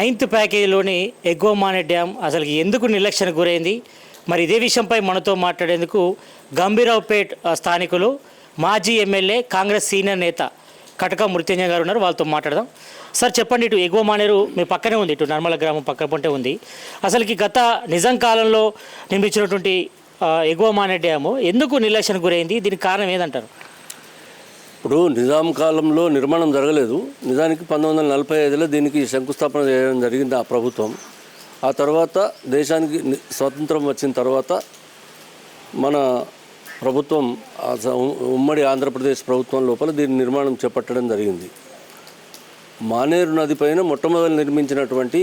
9th ప్యాకేజీలోని ఎగువ మానే dam అసలు ఎందుకు నిర్లక్ష్యానికి గురైంది? మరి ఇదే విషయంపై మనతో మాట్లాడేందుకు గంభీరావుపేట్ స్థానికులు మాజీ ఎమ్మెల్యే కాంగ్రెస్ సీనియర్ నేత కటక మృత్యుంజయ గారు ఉన్నారు. వాళ్ళతో మాట్లాడదాం. సార్ చెప్పండి, ఇటు ఎగువ మానేరు మీ పక్కనే ఉంది, ఇటు నర్మల గ్రామం పక్క పొంటే ఉంది. అసలుకి గత నిజాం కాలంలో నిర్మించినటువంటి ఎగువ మానే డ్యాము ఎందుకు నిర్లక్ష్యానికి గురైంది? దీనికి కారణం ఏదంటారు? ఇప్పుడు నిజాం కాలంలో నిర్మాణం జరగలేదు. నిజానికి 1945లో దీనికి శంకుస్థాపన చేయడం జరిగింది ఆ ప్రభుత్వం. ఆ తర్వాత దేశానికి స్వాతంత్రం వచ్చిన తర్వాత మన ప్రభుత్వం ఉమ్మడి ఆంధ్రప్రదేశ్ ప్రభుత్వం లోపల దీని నిర్మాణం చేపట్టడం జరిగింది. మానేరు నది పైన మొట్టమొదటి నిర్మించినటువంటి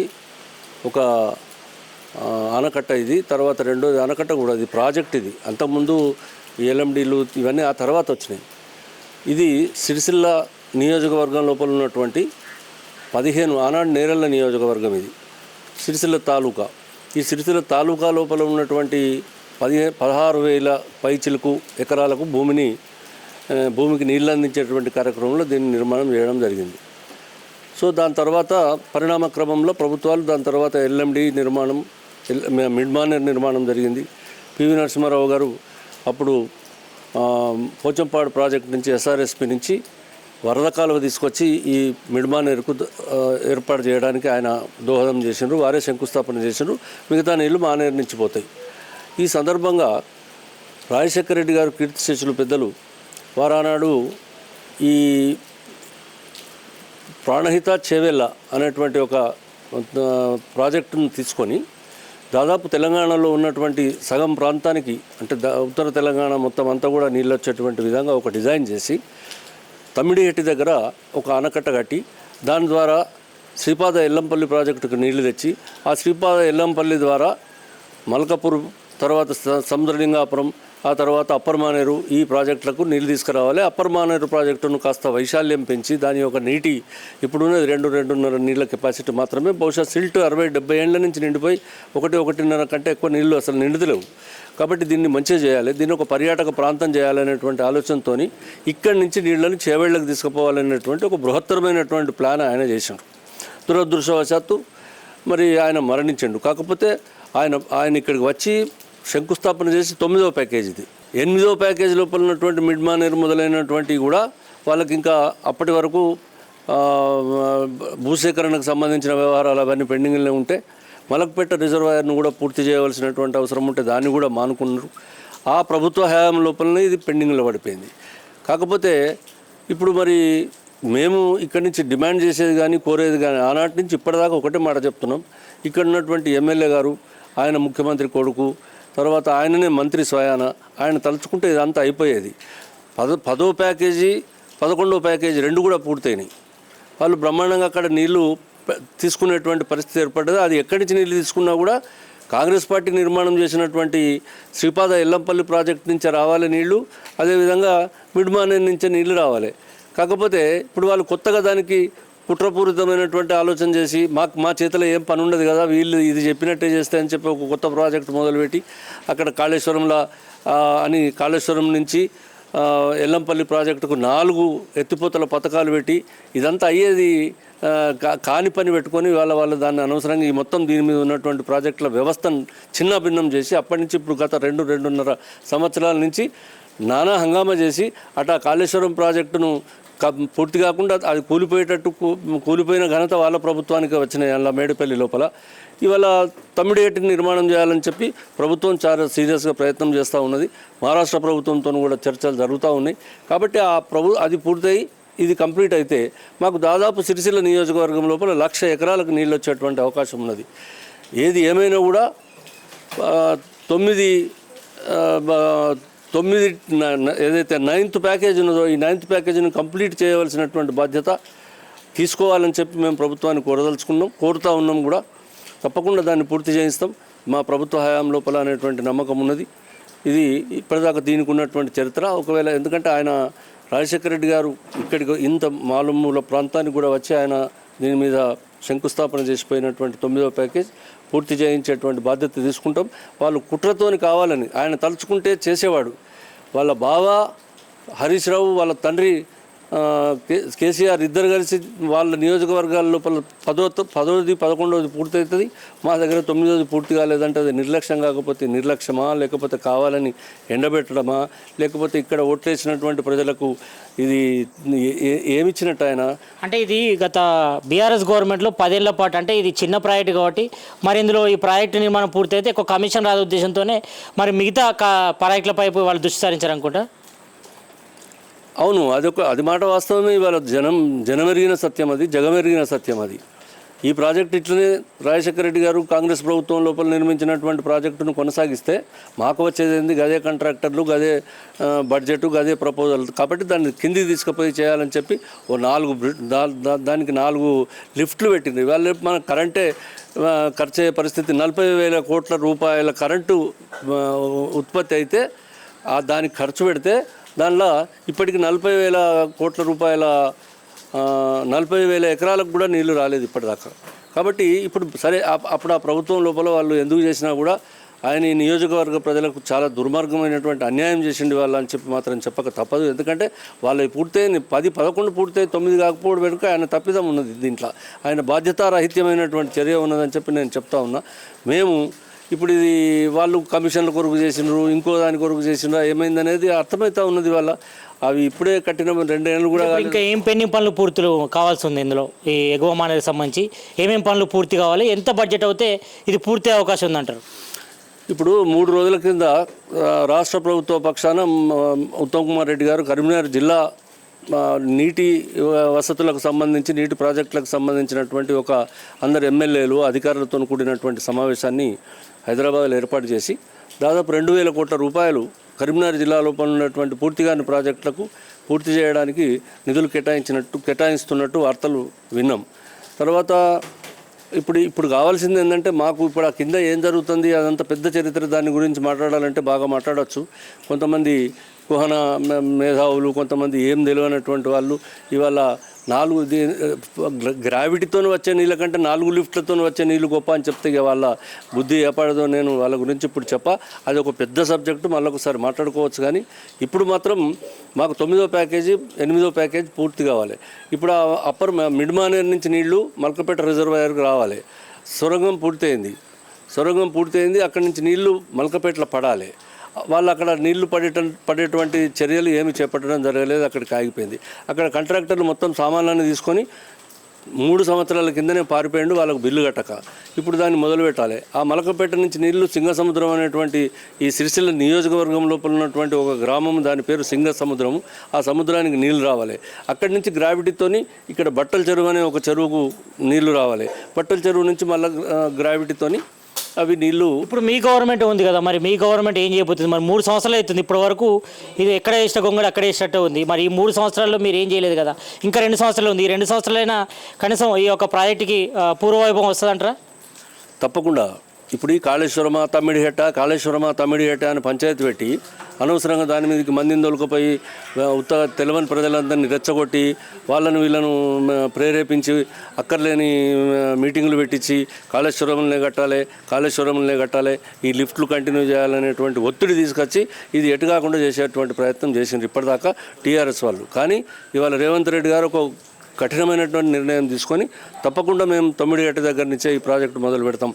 ఒక ఆనకట్ట ఇది. తర్వాత రెండోది ఆనకట్ట కూడా, ఇది ప్రాజెక్ట్. ఇది అంతకుముందు ఎల్ఎండీలు ఇవన్నీ ఆ తర్వాత వచ్చినాయి. ఇది సిరిసిల్ల నియోజకవర్గం లోపల ఉన్నటువంటి 15 ఆనాడు నేరెళ్ళ నియోజకవర్గం. ఇది సిరిసిల్ల తాలూకా. ఈ సిరిసిల్ల తాలూకా లోపల ఉన్నటువంటి 16,000 పైచిలకు ఎకరాలకు భూమికి నీళ్ళు అందించేటువంటి కార్యక్రమంలో దీన్ని నిర్మాణం చేయడం జరిగింది. సో దాని తర్వాత పరిణామ క్రమంలో ప్రభుత్వాలు దాని తర్వాత ఎల్ఎండి నిర్మాణం, మిడ్ మానేర్ నిర్మాణం జరిగింది. పివి నరసింహారావు గారు అప్పుడు పోచంపాడు ప్రాజెక్ట్ నుంచి ఎస్ఆర్ఎస్పి నుంచి వరద కాలువ తీసుకొచ్చి ఈ మిడ్మానేరుకు ఏర్పాటు చేయడానికి ఆయన దోహదం చేసినారు. వారే శంకుస్థాపన చేసినారు. మిగతా నీళ్లు మానేరు నుంచి పోతాయి. ఈ సందర్భంగా రాజశేఖర రెడ్డి గారు కీర్తిశేషులు పెద్దలు వారానాడు ఈ ప్రాణహిత చేవెళ్ళ అనేటువంటి ఒక ప్రాజెక్టును తీసుకొని దాదాపు తెలంగాణలో ఉన్నటువంటి సగం ప్రాంతానికి, అంటే ఉత్తర తెలంగాణ మొత్తం అంతా కూడా నీళ్ళు వచ్చేటువంటి విధంగా ఒక డిజైన్ చేసి తమ్మిడిహెట్టి దగ్గర ఒక ఆనకట్ట కట్టి దాని ద్వారా శ్రీపాద ఎల్లంపల్లి ప్రాజెక్టుకు నీళ్లు తెచ్చి ఆ శ్రీపాద ఎల్లంపల్లి ద్వారా మల్కపూర్, తర్వాత సముద్రలింగాపురం, ఆ తర్వాత అప్పర్ మానేరు ఈ ప్రాజెక్టులకు నీళ్ళు తీసుకురావాలి. అప్పర్ మానేరు ప్రాజెక్టును కాస్త వైశాల్యం పెంచి దాని యొక్క నీటి ఇప్పుడున్నది 2-2.5 నీళ్ళ కెపాసిటీ మాత్రమే. బహుశా సిల్ట్ 60-70 ఏళ్ల నుంచి నిండిపోయి 1-1.5 కంటే ఎక్కువ నీళ్లు అసలు నిండుదలేవు. కాబట్టి దీన్ని మంచిగా చేయాలి, దీన్ని ఒక పర్యాటక ప్రాంతం చేయాలనేటువంటి ఆలోచనతో ఇక్కడి నుంచి నీళ్లను చేవేళ్లకు తీసుకుపోవాలనేటువంటి ఒక బృహత్తరమైనటువంటి ప్లాన్ ఆయన చేశాడు. దురదృష్టవశాత్తు మరి ఆయన మరణించండు. కాకపోతే ఆయన ఇక్కడికి వచ్చి శంకుస్థాపన చేసి 9వ ప్యాకేజ్ ఇది. 8వ ప్యాకేజ్ లోపల ఉన్నటువంటి మిడ్ మానేరు మొదలైనటువంటివి కూడా వాళ్ళకి ఇంకా అప్పటి వరకు భూసేకరణకు సంబంధించిన వ్యవహారాలు అవన్నీ పెండింగ్లో ఉంటే మలక్పేట రిజర్వాయర్ను కూడా పూర్తి చేయవలసినటువంటి అవసరం ఉంటే దాన్ని కూడా మానుకున్నారు. ఆ ప్రభుత్వ హయాం లోపలనే ఇది పెండింగ్లో పడిపోయింది. కాకపోతే ఇప్పుడు మరి మేము ఇక్కడి నుంచి డిమాండ్ చేసేది కానీ కోరేది కానీ ఆనాటి నుంచి ఇప్పటిదాకా ఒకటే మాట చెప్తున్నాం. ఇక్కడ ఉన్నటువంటి ఎమ్మెల్యే గారు, ఆయన ముఖ్యమంత్రి కొడుకు, తర్వాత ఆయననే మంత్రి స్వయాన, ఆయన తలుచుకుంటే ఇదంతా అయిపోయేది. 10వ ప్యాకేజీ 11వ ప్యాకేజీ రెండు కూడా పూర్తయినాయి. వాళ్ళు బ్రహ్మాండంగా అక్కడ నీళ్లు తీసుకునేటువంటి పరిస్థితి ఏర్పడ్డది. అది ఎక్కడి నుంచి నీళ్ళు తీసుకున్నా కూడా కాంగ్రెస్ పార్టీ నిర్మాణం చేసినటువంటి శ్రీపాద ఎల్లంపల్లి ప్రాజెక్ట్ నుంచి రావాలి నీళ్లు, అదేవిధంగా మిడ్మానేర్ నుంచే నీళ్లు రావాలి. కాకపోతే ఇప్పుడు వాళ్ళు కొత్తగా దానికి కుట్రపూరితమైనటువంటి ఆలోచన చేసి మా చేతిలో ఏం పని ఉండదు కదా, వీళ్ళు ఇది చెప్పినట్టే చేస్తే అని చెప్పి ఒక కొత్త ప్రాజెక్ట్ మొదలుపెట్టి అక్కడ కాళేశ్వరం నుంచి ఎల్లంపల్లి ప్రాజెక్టుకు 4 ఎత్తిపోతల పథకాలు పెట్టి ఇదంతా అయ్యేది కాని పని పెట్టుకొని వాళ్ళ దాన్ని అనవసరంగా ఈ మొత్తం దీని మీద ఉన్నటువంటి ప్రాజెక్టుల వ్యవస్థను చిన్న భిన్నం చేసి అప్పటి నుంచి ఇప్పుడు గత 2-2.5 సంవత్సరాల నుంచి నానా హంగామా చేసి అటు కాళేశ్వరం ప్రాజెక్టును పూర్తి కాకుండా అది కూలిపోయిన ఘనత వాళ్ళ ప్రభుత్వానికి వచ్చినాయి. అలా మేడిపల్లి లోపల ఇవాళ తమ్మిడిహెట్టిని నిర్మాణం చేయాలని చెప్పి ప్రభుత్వం చాలా సీరియస్గా ప్రయత్నం చేస్తూ ఉన్నది. మహారాష్ట్ర ప్రభుత్వంతో కూడా చర్చలు జరుగుతూ ఉన్నాయి. కాబట్టి అది పూర్తయి ఇది కంప్లీట్ అయితే మాకు దాదాపు సిరిసిల్ల నియోజకవర్గం లోపల 1,00,000 ఎకరాలకు నీళ్ళు వచ్చేటువంటి అవకాశం ఉన్నది. ఏది ఏమైనా కూడా 9 ఏదైతే 9th ప్యాకేజ్ ఉన్నదో ఈ 9th ప్యాకేజీని కంప్లీట్ చేయవలసినటువంటి బాధ్యత తీసుకోవాలని చెప్పి మేము ప్రభుత్వాన్ని కోరుతూ ఉన్నాం కూడా. తప్పకుండా దాన్ని పూర్తి చేయిస్తాం మా ప్రభుత్వ హయాం లోపల అనేటువంటి నమ్మకం ఉన్నది. ఇది ఇప్పటిదాకా దీనికి ఉన్నటువంటి చరిత్ర. ఒకవేళ ఎందుకంటే ఆయన రాజశేఖర రెడ్డి గారు ఇక్కడికి ఇంత మాలుమూల ప్రాంతానికి కూడా వచ్చి ఆయన దీని మీద శంకుస్థాపన చేసిపోయినటువంటి 9వ ప్యాకేజ్ పూర్తి చేయించేటువంటి బాధ్యత తీసుకుంటాం. వాళ్ళు కుట్రతోని కావాలని ఆయన తలుచుకుంటే చేసేవాడు. వాళ్ళ బావ హరీష్ రావు వాళ్ళ తండ్రి కేసీఆర్ ఇద్దరు కలిసి వాళ్ళ నియోజకవర్గాల లోపల 10వ 11వది పూర్తవుతుంది, మా దగ్గర 9వది పూర్తి కాలేదంటే అది నిర్లక్ష్యం కాకపోతే నిర్లక్ష్యమా, లేకపోతే కావాలని ఎండబెట్టడమా, లేకపోతే ఇక్కడ ఓట్లేసినటువంటి ప్రజలకు ఇది ఏమిచ్చినట్టు ఆయన? అంటే ఇది గత బీఆర్ఎస్ గవర్నమెంట్లో 10 ఏళ్ల పాటు, అంటే ఇది చిన్న ప్రాజెక్ట్ కాబట్టి మరి ఇందులో ఈ ప్రాజెక్టు నిర్మాణం పూర్తయితే ఒక కమిషన్ రాదు ఉద్దేశంతోనే మరి మిగతా ప్రాజెక్టులపై వాళ్ళు దృష్టి సారించారనుకుంటా. అవును, అది మాట వాస్తవమే. ఇవాళ జనమెరిగిన సత్యం అది, జగమెరిగిన సత్యం అది. ఈ ప్రాజెక్ట్ ఇట్లనే రాజశేఖర రెడ్డి గారు కాంగ్రెస్ ప్రభుత్వం లోపల నిర్మించినటువంటి ప్రాజెక్టును కొనసాగిస్తే మాకు వచ్చేది ఏంది? గదే కాంట్రాక్టర్లు, గదే బడ్జెట్, గదే ప్రపోజల్. కాబట్టి దాన్ని కిందికి తీసుకుపోయి చేయాలని చెప్పి దానికి 4 లిఫ్ట్లు పెట్టింది. ఇవాళ మన కరెంటే ఖర్చు అయ్యే పరిస్థితి. 40,000 కోట్ల రూపాయల కరెంటు ఉత్పత్తి అయితే దానికి ఖర్చు పెడితే దానిలో ఇప్పటికి 40,000 కోట్ల రూపాయల 40,000 ఎకరాలకు కూడా నీళ్లు రాలేదు ఇప్పటిదాకా. కాబట్టి ఇప్పుడు సరే, అప్పుడు ఆ ప్రభుత్వం లోపల వాళ్ళు ఎందుకు చేసినా కూడా ఆయన ఈ నియోజకవర్గ ప్రజలకు చాలా దుర్మార్గమైనటువంటి అన్యాయం చేసిండు వాళ్ళు అని చెప్పి మాత్రం చెప్పక తప్పదు. ఎందుకంటే వాళ్ళకి పూర్తయింది 10, 11 పూర్తయి 9 కాకపోవడం వెనుక ఆయన తప్పిదం ఉన్నది. దీంట్లో ఆయన బాధ్యతారహిత్యమైనటువంటి చర్య ఉన్నదని చెప్పి నేను చెప్తా ఉన్నా. మేము ఇప్పుడు ఇది వాళ్ళు కమిషన్ల కొరకు చేసినారు, ఇంకో దాని కొరకు చేసినారా, ఏమైంది అనేది అర్థమవుతా ఉన్నది. వాళ్ళ అవి ఇప్పుడే కట్టిన 2 ఏళ్ళు కూడా ఇంకా ఏం పెండింగ్ పనులు పూర్తులు కావాల్సి ఉంది ఇందులో ఈ ఎగువ మానేకి సంబంధించి ఏమేమి పనులు పూర్తి కావాలి, ఎంత బడ్జెట్ అవుతే ఇది పూర్తి అవకాశం ఉందంటారు? ఇప్పుడు 3 రోజుల కింద రాష్ట్ర ప్రభుత్వ పక్షాన ఉత్తమ్ కుమార్ రెడ్డి గారు కరీంనగర్ జిల్లా నీటి వసతులకు సంబంధించి, నీటి ప్రాజెక్టులకు సంబంధించినటువంటి ఒక అందరు ఎమ్మెల్యేలు అధికారులతో కూడినటువంటి సమావేశాన్ని హైదరాబాద్లో ఏర్పాటు చేసి దాదాపు 2,000 కోట్ల రూపాయలు కరీంనగర్ జిల్లాలో ఉన్నటువంటి పూర్తిగాని ప్రాజెక్టులకు పూర్తి చేయడానికి నిధులు కేటాయిస్తున్నట్టు వార్తలు విన్నాం. తర్వాత ఇప్పుడు కావాల్సింది ఏంటంటే, మాకు ఇప్పుడు ఆ కింద ఏం జరుగుతుంది అదంతా పెద్ద చరిత్ర, దాని గురించి మాట్లాడాలంటే బాగా మాట్లాడవచ్చు. కొంతమంది కుహన మేధావులు, కొంతమంది ఏం తెలియనటువంటి వాళ్ళు ఇవాళ 4 గ్రావిటీతో వచ్చే నీళ్ళ కంటే 4 లిఫ్ట్లతో వచ్చే నీళ్ళు గొప్ప అని చెప్తే ఇక వాళ్ళ బుద్ధి ఏపాడదో నేను వాళ్ళ గురించి ఇప్పుడు అది ఒక పెద్ద సబ్జెక్టు, మళ్ళీ ఒకసారి మాట్లాడుకోవచ్చు. కానీ ఇప్పుడు మాత్రం మాకు 9వ ప్యాకేజీ 8వ ప్యాకేజీ పూర్తి కావాలి. ఇప్పుడు అప్పర్ మిడ్ మానేర్ నుంచి నీళ్లు మల్కపేట రిజర్వాయర్కి రావాలి. సొరంగం పూర్తయింది, అక్కడి నుంచి నీళ్లు మల్కపేటలో పడాలి. వాళ్ళు అక్కడ నీళ్లు పడేటువంటి చర్యలు ఏమి చేపట్టడం జరగలేదు, అక్కడికి ఆగిపోయింది. అక్కడ కాంట్రాక్టర్లు మొత్తం సామాన్లను తీసుకొని 3 సంవత్సరాల కిందనే పారిపోయిండు వాళ్ళకు బిల్లు కట్టక. ఇప్పుడు దాన్ని మొదలు పెట్టాలి. ఆ మలకపేట నుంచి నీళ్లు సింగసముద్రం అనేటువంటి ఈ సిరిసిల్ల నియోజకవర్గం లోపల ఉన్నటువంటి ఒక గ్రామం, దాని పేరు సింగసముద్రము. ఆ సముద్రానికి నీళ్లు రావాలి. అక్కడి నుంచి గ్రావిటీతోని ఇక్కడ బట్టల చెరువు అనే ఒక చెరువుకు నీళ్లు రావాలి. బట్టల చెరువు నుంచి మళ్ళీ గ్రావిటీతోని అవి నీళ్లు. ఇప్పుడు మీ గవర్నమెంట్ ఉంది కదా, మరి మీ గవర్నమెంట్ ఏం చేయబోతుంది? మరి 3 సంవత్సరాలు అవుతుంది ఇప్పటి వరకు, ఇది ఎక్కడ వేసిన గొంగడు అక్కడ వేసినట్టు ఉంది. మరి ఈ 3 సంవత్సరాల్లో మీరు ఏం చేయలేదు కదా, ఇంకా 2 సంవత్సరాలు ఉంది. ఈ 2 సంవత్సరాలైనా కనీసం ఈ యొక్క ప్రాజెక్టుకి పూర్వవైభవం వస్తుందంటారా? తప్పకుండా. ఇప్పుడు ఈ కాళేశ్వరమా తమ్మిడిహెట్ట అని పంచాయతీ పెట్టి అనవసరంగా దాని మీదకి మందిని దొలకపోయి తెలవని ప్రజలందరినీ రెచ్చగొట్టి వీళ్ళను ప్రేరేపించి అక్కర్లేని మీటింగులు పెట్టించి కాళేశ్వరంలో కట్టాలి, ఈ లిఫ్ట్లు కంటిన్యూ చేయాలనేటువంటి ఒత్తిడి తీసుకొచ్చి ఇది ఎటు కాకుండా చేసేటువంటి ప్రయత్నం చేసిండ్రు ఇప్పటిదాకా టీఆర్ఎస్ వాళ్ళు. కానీ ఇవాళ రేవంత్ రెడ్డి గారు ఒక కఠినమైనటువంటి నిర్ణయం తీసుకొని తప్పకుండా మేము 9 ఏట దగ్గర నుంచే ఈ ప్రాజెక్టు మొదలు పెడతాం.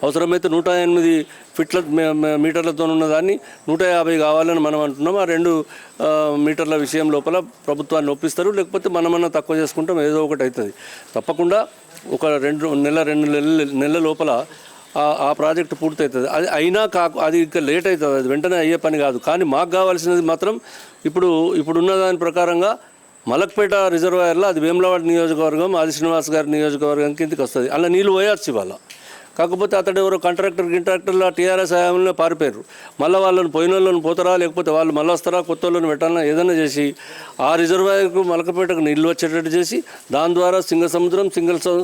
అవసరమైతే 108 ఫీట్ల మీటర్లతో ఉన్నదాన్ని 150 కావాలని మనం అంటున్నాం. ఆ 2 మీటర్ల విషయం లోపల ప్రభుత్వాన్ని ఒప్పిస్తారు, లేకపోతే మనమన్నా తక్కువ చేసుకుంటాం, ఏదో ఒకటి అవుతుంది. తప్పకుండా ఒక 2 నెలల లోపల ఆ ప్రాజెక్టు పూర్తవుతుంది. అది అయినా అది ఇంకా లేట్ అవుతుంది, అది వెంటనే అయ్యే పని కాదు. కానీ మాకు కావాల్సినది మాత్రం ఇప్పుడున్న దాని ప్రకారంగా మలక్పేట రిజర్వాయర్లో అది వేములవాడ నియోజకవర్గం, ఆది శ్రీనివాస్ గారి నియోజకవర్గం కిందకి వస్తుంది. అలా నీళ్ళు పోయొచ్చు ఇవాళ. కాకపోతే అతడు ఎవరో కాంట్రాక్టర్లో టీఆర్ఎస్ హయాంలో పారిపోయారు. మళ్ళీ వాళ్ళని పోయిన వాళ్ళని పోతారా, లేకపోతే వాళ్ళు మళ్ళీ వస్తారా, కొత్త వాళ్ళని పెట్టాలన్నా ఏదైనా చేసి ఆ రిజర్వాయర్కు మలకపేటకు నీళ్ళు వచ్చేటట్టు చేసి దాని ద్వారా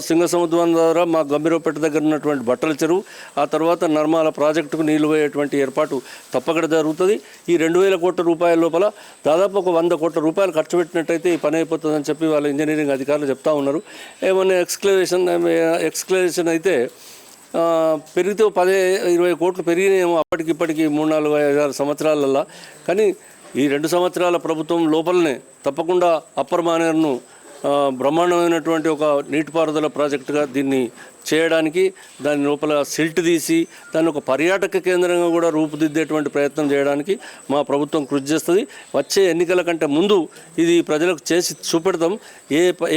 సింగసముద్రం ద్వారా మా గంభీరపేట దగ్గర ఉన్నటువంటి బట్టల చెరువు, ఆ తర్వాత నర్మాల ప్రాజెక్టుకు నీళ్లు పోయేటువంటి ఏర్పాటు తప్పకుండా జరుగుతుంది. ఈ 2,000 కోట్ల రూపాయల లోపల దాదాపు ఒక 100 కోట్ల రూపాయలు ఖర్చు పెట్టినట్టయితే ఈ పని అయిపోతుందని చెప్పి వాళ్ళ ఇంజనీరింగ్ అధికారులు చెప్తా ఉన్నారు. ఏమన్నా ఎక్స్క్లరేషన్ అయితే పెరిగితే 10-20 కోట్లు పెరిగినాయేమో అప్పటికిప్పటికి 3-4-5-6 సంవత్సరాలల్లో. కానీ ఈ 2 సంవత్సరాల ప్రభుత్వం లోపలనే తప్పకుండా అప్పర్ మానేరును బ్రహ్మాండమైనటువంటి ఒక నీటిపారుదల ప్రాజెక్టుగా దీన్ని చేయడానికి దాని లోపల సిల్ట్ తీసి దాన్ని ఒక పర్యాటక కేంద్రంగా కూడా రూపుదిద్దేటువంటి ప్రయత్నం చేయడానికి మా ప్రభుత్వం కృషి చేస్తుంది. వచ్చే ఎన్నికల కంటే ముందు ఇది ప్రజలకు చేసి చూపెడతాం.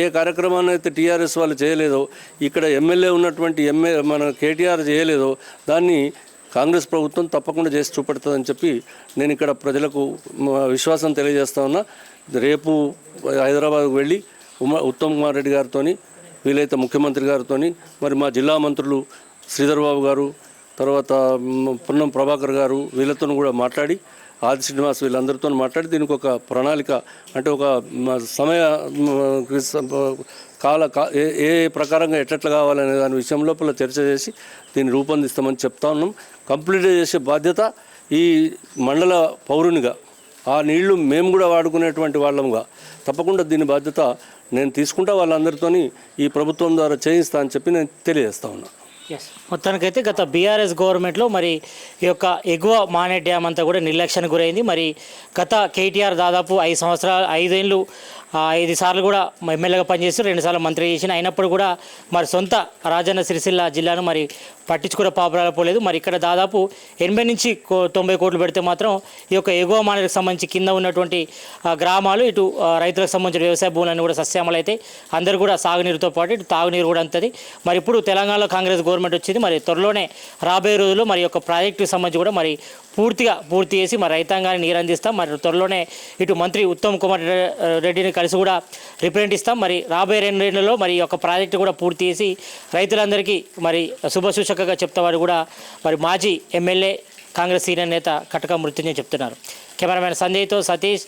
ఏ కార్యక్రమాన్ని అయితే టీఆర్ఎస్ వాళ్ళు చేయలేదో, ఇక్కడ ఎమ్మెల్యే ఉన్నటువంటి మన కేటీఆర్ చేయలేదో దాన్ని కాంగ్రెస్ ప్రభుత్వం తప్పకుండా చేసి చూపెడుతుందని చెప్పి నేను ఇక్కడ ప్రజలకు విశ్వాసం తెలియజేస్తా ఉన్నా. రేపు హైదరాబాద్కు వెళ్ళి ఉత్తమ్ కుమార్ రెడ్డి గారితో, వీలైతే ముఖ్యమంత్రి గారితో, మరి మా జిల్లా మంత్రులు శ్రీధర్ బాబు గారు, తర్వాత పొన్నం ప్రభాకర్ గారు, వీళ్ళతో కూడా మాట్లాడి, ఆది శ్రీనివాస్ వీళ్ళందరితో మాట్లాడి దీనికి ఒక ప్రణాళిక అంటే ఒక సమయ ఏ ప్రకారంగా ఎట్లా కావాలనే దాని విషయం లోపల చర్చ చేసి దీన్ని రూపొందిస్తామని చెప్తా ఉన్నాం. కంప్లీట్ చేసే బాధ్యత ఈ మండల పౌరునిగా, ఆ నీళ్లు మేము కూడా వాడుకునేటువంటి వాళ్ళంగా తప్పకుండా దీని బాధ్యత నేను తీసుకుంటా, వాళ్ళందరితోని ఈ ప్రభుత్వం ద్వారా చేయిస్తా అని చెప్పి నేను తెలియజేస్తా ఉన్నా. మొత్తానికైతే గత బీఆర్ఎస్ గవర్నమెంట్లో మరి ఈ యొక్క ఎగువ మానే డ్యామ్ అంతా కూడా నిర్లక్ష్యానికి గురైంది. మరి గత కేటీఆర్ దాదాపు 5 ఏళ్ళు 5 సార్లు కూడా ఎమ్మెల్యేగా పనిచేస్తూ 2 సార్లు మంత్రి చేసిన, అయినప్పుడు కూడా మరి సొంత రాజన్న సిరిసిల్ల జిల్లాను మరి పట్టించుకునే పాపరాలు పోలేదు. మరి ఇక్కడ దాదాపు 80 నుంచి 90 కోట్లు పెడితే మాత్రం ఈ యొక్క ఎగువ మానేరుకు సంబంధించి కింద ఉన్నటువంటి గ్రామాలు, ఇటు రైతులకు సంబంధించిన వ్యవసాయ భూములన్నీ కూడా సస్యామలు అయితే అందరూ కూడా సాగునీరుతో పాటు ఇటు తాగునీరు కూడా అంతది. మరి ఇప్పుడు తెలంగాణలో కాంగ్రెస్ గవర్నమెంట్ వచ్చింది. మరి త్వరలోనే రాబోయే రోజుల్లో మరి యొక్క ప్రాజెక్టుకి సంబంధించి కూడా మరి పూర్తి చేసి మరి రైతాంగాన్ని నీరు అందిస్తాం. మరి త్వరలోనే ఇటు మంత్రి ఉత్తమ్ కుమార్ రెడ్డిని కలిసి కూడా రిప్రజెంట్ ఇస్తాం. మరి రాబోయే 2 ఏళ్లలో మరి ఈ యొక్క ప్రాజెక్టు కూడా పూర్తి చేసి రైతులందరికీ మరి శుభసూచకగా చెప్తామని కూడా మరి మాజీ ఎమ్మెల్యే కాంగ్రెస్ సీనియర్ నేత కటక మృత్యుంజయ్ చెప్తున్నారు. కెమెరామెన్ సంజయ్తో సతీష్,